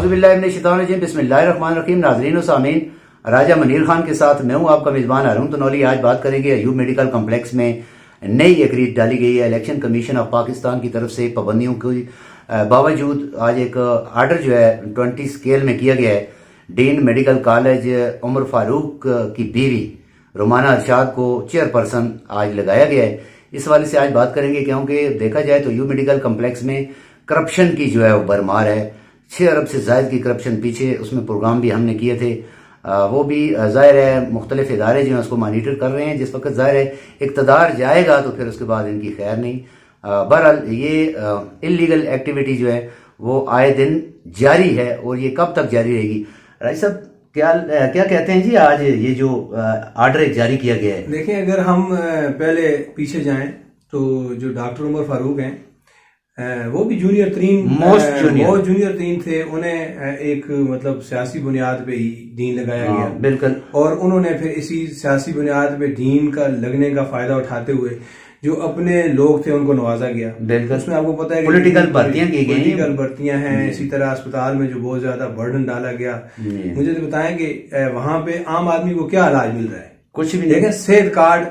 औज़ुबिल्लाहि मिनश्शैतानिर्रजीम बिस्मिल्लाहिर्रहमानिर्रहीम। नाज़रीन और सामीन, राजा मनीर खान के साथ मैं हूं आपका मेज़बान हारून तनौली। आज बात करेंगे अयूब मेडिकल कम्प्लेक्स में नई एक रीत डाली गई है। इलेक्शन कमीशन ऑफ पाकिस्तान की तरफ से पाबंदियों के बावजूद आज एक आर्डर जो है 20 स्केल में किया गया है। Dean medical college Umar Farooq की बीवी रोमाना अरशाद को चेयरपर्सन आज लगाया गया है। इस वाले से आज बात करेंगे, क्योंकि देखा जाए तो अयूब मेडिकल कम्प्लेक्स में करप्शन की जो है वो भरमार है। 6 अरब से जायद की करप्शन, पीछे उसमें प्रोग्राम भी हमने किए थे, वो भी जाहिर है मुख्तलिफ इदारे जो हैं उसको मॉनिटर कर रहे हैं। जिस वक्त जाहिर है इक़्तिदार जाएगा तो फिर उसके बाद इनकी खैर नहीं। बहरहाल ये इलीगल एक्टिविटी जो है वो आए दिन जारी है, और ये कब तक जारी रहेगी? राय साहब क्या कहते हैं जी? आज ये जो आर्डर एक जारी किया गया है, देखें, अगर हम पहले पीछे जाएं तो जो डॉक्टर उमर फारूक हैं वो भी जूनियर तरीन थे। उन्हें एक मतलब सियासी बुनियाद पे ही दीन लगाया गया, बिल्कुल। और उन्होंने फिर इसी सियासी बुनियाद पे दीन का लगने का फायदा उठाते हुए जो अपने लोग थे उनको नवाजा गया। बिल्कुल। उसमें आपको पता है पॉलिटिकल भर्तियां की गई, पॉलिटिकल भर्तियां हैं। इसी तरह अस्पताल में जो बहुत ज्यादा बर्डन डाला गया। मुझे तो बताएं कि वहां पे आम आदमी को क्या इलाज मिल रहा है? कुछ भी नहीं। देखें, सेहत कार्ड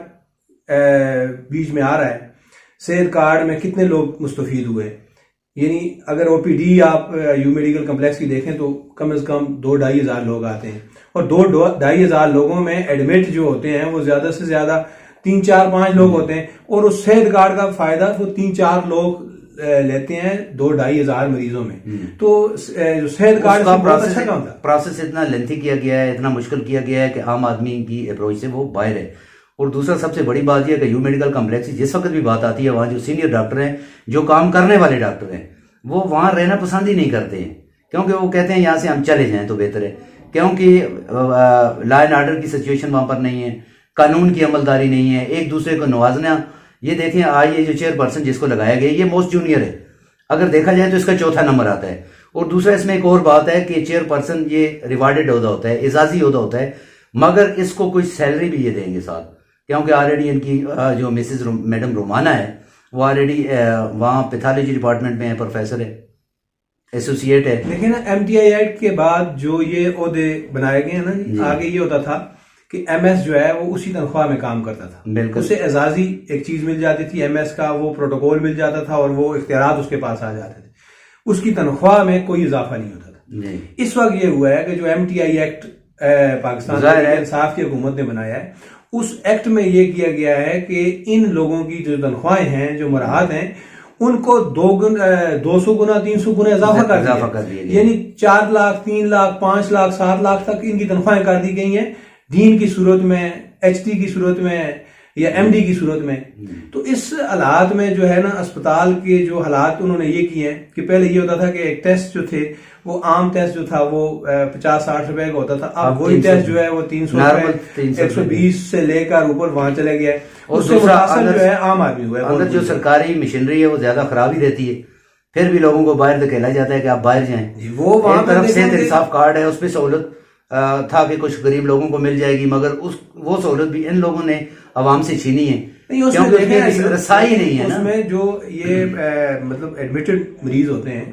बीच में आ रहा है, सेहत कार्ड में कितने लोग मुस्तफीद हुए? यानी अगर ओपीडी आप अयूब मेडिकल कम्प्लेक्स की देखें तो कम से कम 2-2.5 हजार लोग आते हैं, और 2-2.5 हजार लोगों में एडमिट जो होते हैं वो ज्यादा से ज्यादा 3-4-5 लोग होते हैं, और उस सेहत कार्ड का फायदा वो 3-4 लोग लेते हैं 2-2.5 हजार मरीजों में। तो जो सेहत कार्ड का प्रोसेस इतना लेंथी किया गया है, इतना मुश्किल किया गया है कि आम आदमी की अप्रोच से वो बाहर है। और दूसरा सबसे बड़ी बात यह है कि अयूब मेडिकल कम्प्लेक्स जिस वक्त भी बात आती है, वहाँ जो सीनियर डॉक्टर हैं, जो काम करने वाले डॉक्टर हैं, वो वहाँ रहना पसंद ही नहीं करते हैं, क्योंकि वो कहते हैं यहाँ से हम चले जाएं तो बेहतर है। क्योंकि लॉ एंड ऑर्डर की सिचुएशन वहाँ पर नहीं है, कानून की अमलदारी नहीं है, एक दूसरे को नवाजना। ये देखें, आज ये जो चेयरपर्सन जिसको लगाया गया ये मोस्ट जूनियर है, अगर देखा जाए तो इसका 4था नंबर आता है। और दूसरा इसमें एक और बात है कि चेयरपर्सन ये रिवार्डेड ओहदा होता है, एजाजी ओहदा होता है, मगर इसको कुछ सैलरी भी ये देंगे साथ, क्योंकि ऑलरेडी इनकी जो मिसेज मैडम रोमाना है वो ऑलरेडी वहाँ पैथोलॉजी डिपार्टमेंट में है, प्रोफेसर है, एसोसिएट है। लेकिन एमटीआई एक्ट के बाद जो ये ओहदे बनाए गए हैं ना, आगे ये होता था कि एमएस जो है वो उसी तनख्वाह में काम करता था, उसे एजाजी एक चीज मिल जाती थी, एमएस का वो प्रोटोकॉल मिल जाता था और वो इख्तियारात उसके पास आ जाते थे, उसकी तनख्वाह में कोई इजाफा नहीं होता था। इस वक्त ये हुआ है कि जो एमटीआई एक्ट पाकिस्तान इंसाफ की हुकूमत ने बनाया है, उस एक्ट में ये किया गया है कि इन लोगों की जो तनख्वाहें हैं, जो मराहत हैं, उनको 200 गुना 300 गुना इजाफा कर दिया। यानी 4 लाख 3 लाख 5 लाख 7 लाख तक इनकी तनख्वाहें कर दी गई हैं, डीन की सूरत में, एचटी की सूरत में, या एमडी की सूरत में। तो इस हालात में जो है ना, अस्पताल के जो हालात उन्होंने ये किए हैं कि पहले ये होता था कि एक टेस्ट जो थे वो आम टेस्ट जो था वो 50-60 रुपए का होता था, अब वही टेस्ट जो है वो 300 रुपए 120 से लेकर ऊपर वहां चले गया है। उससे मुतासर जो है आम आदमी हुआ है। अंदर जो सरकारी मशीनरी है वो ज्यादा खराब ही रहती है, फिर भी लोगों को बाहर धकेला जाता है कि आप बाहर जाएं। वो वहां तरफ से इंसाफ कार्ड है, उसमें सहूलत था कि कुछ गरीब लोगों को मिल जाएगी, मगर वो सहूलत भी इन लोगों ने आवाम से छीनी है, क्योंकि रसाई नहीं है ना। उसमें जो ये मतलब एडमिटेड मरीज होते हैं,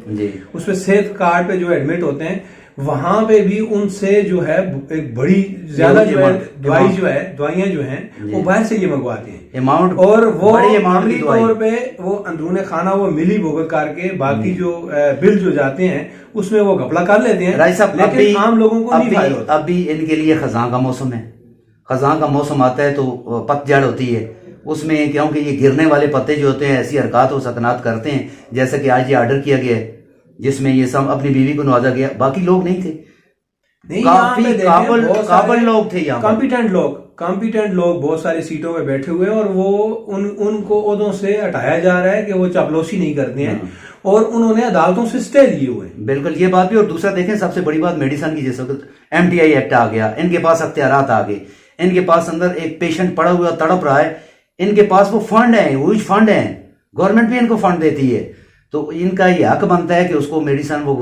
उसमें सेहत कार्ड पे जो एडमिट होते हैं, वहां पे भी उनसे जो है एक बड़ी ज्यादा जो है दवाइयां जो हैं वो बाहर से ये मंगवाते हैं अमाउंट, और वो मामूली तौर पे वो अंदरूने खाना वो मिली भुगत करके बाकी जो बिल जो जाते हैं उसमें वो घपला कर लेते हैं। लेकिन आम लोगों को नहीं फायदा होता। अभी इनके लिए खजां का मौसम है, खजां का मौसम आता है तो पतझड़ होती है, उसमें क्योंकि ये गिरने वाले पत्ते जो होते हैं ऐसी हरकत और सकनात करते हैं, जैसे कि आज ये आर्डर किया गया है जिसमें ये सब अपनी बीवी को नवाजा गया, बाकी लोग नहीं थे, काबिल लोग थे, यहाँ कॉम्पिटेंट लोग बहुत सारी सीटों पे बैठे हुए हैं, और वो उनको ओहदों से हटाया जा रहा है कि वो चापलूसी नहीं करते हैं, और उन्होंने अदालतों से स्टे लिए हुए। बिल्कुल, ये बात भी। और दूसरा देखें, सबसे बड़ी बात मेडिसिन की, जिस वक्त एमटीआई एक्ट आ गया, इनके पास अख्तियारात आ गए, इनके पास अंदर एक पेशेंट पड़ा हुआ तड़प रहा है, इनके पास वो फंड है, ह्यूज फंड है, गवर्नमेंट भी इनको फंड देती है, तो इनका ये हक बनता है कि उसको मेडिसिन वो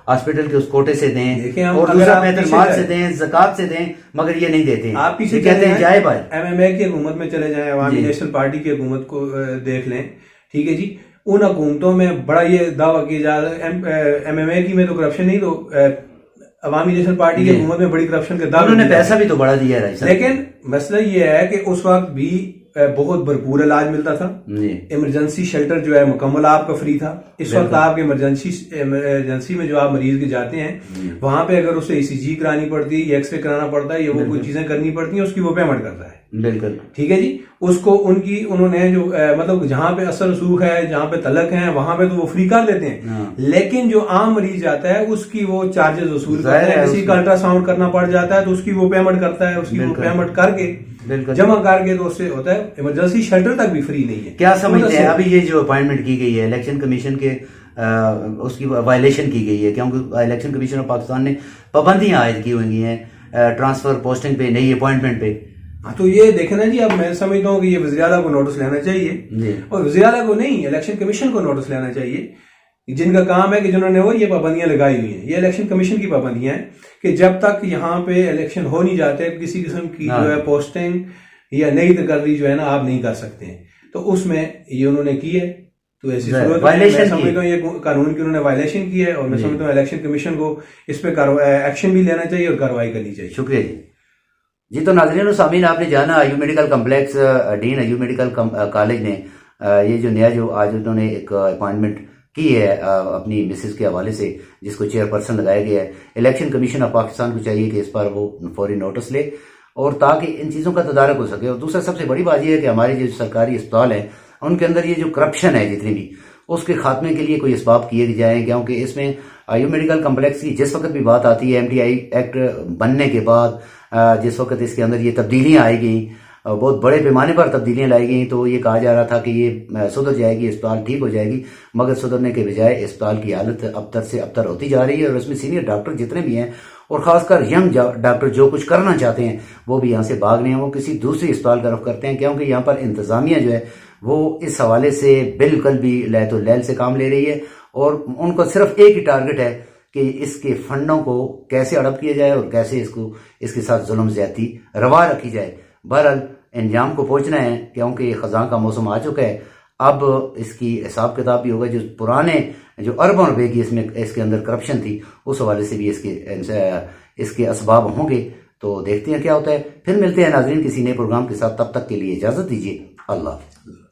हॉस्पिटल के उस कोटे से दें, और दूसरा बेहतर माल से दें, ज़कात से दें, मगर ये नहीं देते। आप पीछे कहते हैं जाए भाई, एमएमए की हुकूमत में चले जाएं, अवामी नेशनल पार्टी की हुकूमत को देख लें, ठीक है जी, ان حکومتوں میں بڑا یہ دعویٰ کیا جا رہا ہے ایم ایم اے کی میں تو کرپشن نہیں، تو عوامی نیشنل پارٹی کی حکومت میں بڑی کرپشن کے دعوے، انہوں نے پیسہ بھی تو بڑا دیا ہے، لیکن مسئلہ یہ ہے کہ اس وقت بھی بہت بھرپور علاج ملتا تھا، ایمرجنسی شیلٹر جو ہے مکمل آپ کا فری تھا. اس وقت آپ کے ایمرجنسی میں جو آپ مریض کے جاتے ہیں وہاں پہ اگر اسے ای سی جی کرانی پڑتی ہے یا ایکس رے کرانا پڑتا ہے یا وہ کوئی چیزیں کرنی پڑتی ہیں اس کی وہ پیمنٹ کرتا ہے. بالکل ٹھیک ہے جی. اس کو انہوں نے جو مطلب جہاں پہ اثر رسوخ ہے، جہاں پہ تلق ہے، وہاں پہ تو وہ فری کر دیتے ہیں، لیکن جو عام مریض جاتا ہے اس کی وہ چارجز وصول کرتے ہیں. کسی کا الٹرا ساؤنڈ کرنا پڑ جاتا ہے تو اس کی وہ پیمنٹ کرتا ہے، اس کی وہ پیمنٹ کر کے جمع کر کے تو اس سے ہوتا ہے. ایمرجنسی شیلٹر تک بھی فری نہیں ہے. کیا سمجھتے ہیں ابھی یہ جو اپوائنٹمنٹ کی گئی ہے الیکشن کمیشن کے، اس کی وائلیشن کی گئی ہے کیونکہ الیکشن کمیشن آف پاکستان نے پابندیاں عائد کی ہوئی ہیں ٹرانسفر پوسٹنگ پہ، نئی اپوائنٹمنٹ پہ؟ تو یہ دیکھیں نا جی، اب میں سمجھتا ہوں کہ یہ وزیر اعلیٰ کو نوٹس لینا چاہیے، اور وزیر اعلیٰ کو نہیں، الیکشن کمیشن کو نوٹس لینا چاہیے، جن کا کام ہے کہ جنہوں نے وہ یہ پابندیاں لگائی ہوئی ہیں. یہ الیکشن کمیشن کی پابندیاں ہیں کہ جب تک یہاں پہ الیکشن ہو نہیں جاتے کسی قسم کی جو ہے پوسٹنگ یا نئی تقرری جو ہے نا آپ نہیں کر سکتے ہیں. تو اس میں یہ انہوں نے کی ہے، تو ایسی صورت میں سمجھتا ہوں یہ قانون کی انہوں نے وائلیشن کی ہے، اور میں سمجھتا ہوں الیکشن کمیشن کو اس پہ ایکشن بھی لینا چاہیے اور کارروائی کرنی چاہیے. شکریہ جی. جی تو ناظرین و سامعین، آپ نے جانا ایوب میڈیکل کمپلیکس ڈین ایوب میڈیکل کالج نے یہ جو نیا جو آج انہوں نے ایک اپوائنٹمنٹ کی ہے اپنی مسز کے حوالے سے، جس کو چیئر پرسن لگایا گیا ہے. الیکشن کمیشن آف پاکستان کو چاہیے کہ اس پر وہ فوری نوٹس لے اور تاکہ ان چیزوں کا تدارک ہو سکے. اور دوسرا سب سے بڑی بات یہ ہے کہ ہمارے جو سرکاری اسپتال ہیں ان کے اندر یہ جو کرپشن ہے جتنی بھی، اس کے خاتمے کے لیے کوئی اسباب کیے جائیں، کیونکہ اس میں ایوب میڈیکل کمپلیکس کی جس وقت بھی بات آتی ہے MTI ایکٹ بننے کے بعد، جس وقت اس کے اندر یہ تبدیلیاں آئی گئیں، بہت بڑے پیمانے پر تبدیلیاں لائی گئیں، تو یہ کہا جا رہا تھا کہ یہ سدھر جائے گی، اسپتال ٹھیک ہو جائے گی، مگر سدھرنے کے بجائے اسپتال کی حالت ابتر سے ابتر ہوتی جا رہی ہے. اور اس میں سینئر ڈاکٹر جتنے بھی ہیں اور خاص کر ینگ ڈاکٹر جو کچھ کرنا چاہتے ہیں وہ بھی یہاں سے بھاگ رہے ہیں، وہ کسی دوسری اسپتال کا رخ کرتے ہیں، کیونکہ یہاں پر انتظامیہ جو ہے وہ اس حوالے سے بالکل بھی لیت و لیل سے کام لے رہی ہے، اور ان کو صرف ایک ہی ٹارگٹ ہے کہ اس کے فنڈوں کو کیسے ہڑپ کیا جائے اور کیسے اس کے ساتھ ظلم زیادتی روا رکھی جائے. بہرحال انجام کو پہنچنا ہے کیونکہ یہ خزاں کا موسم آ چکا ہے. اب اس کی حساب کتاب بھی ہوگا، جو پرانے جو اربوں روپے کی اس کے اندر کرپشن تھی اس حوالے سے بھی اس کے اسباب ہوں گے. تو دیکھتے ہیں کیا ہوتا ہے. پھر ملتے ہیں ناظرین کسی نئے پروگرام کے ساتھ، تب تک کے لیے اجازت دیجیے. اللہ حافظ.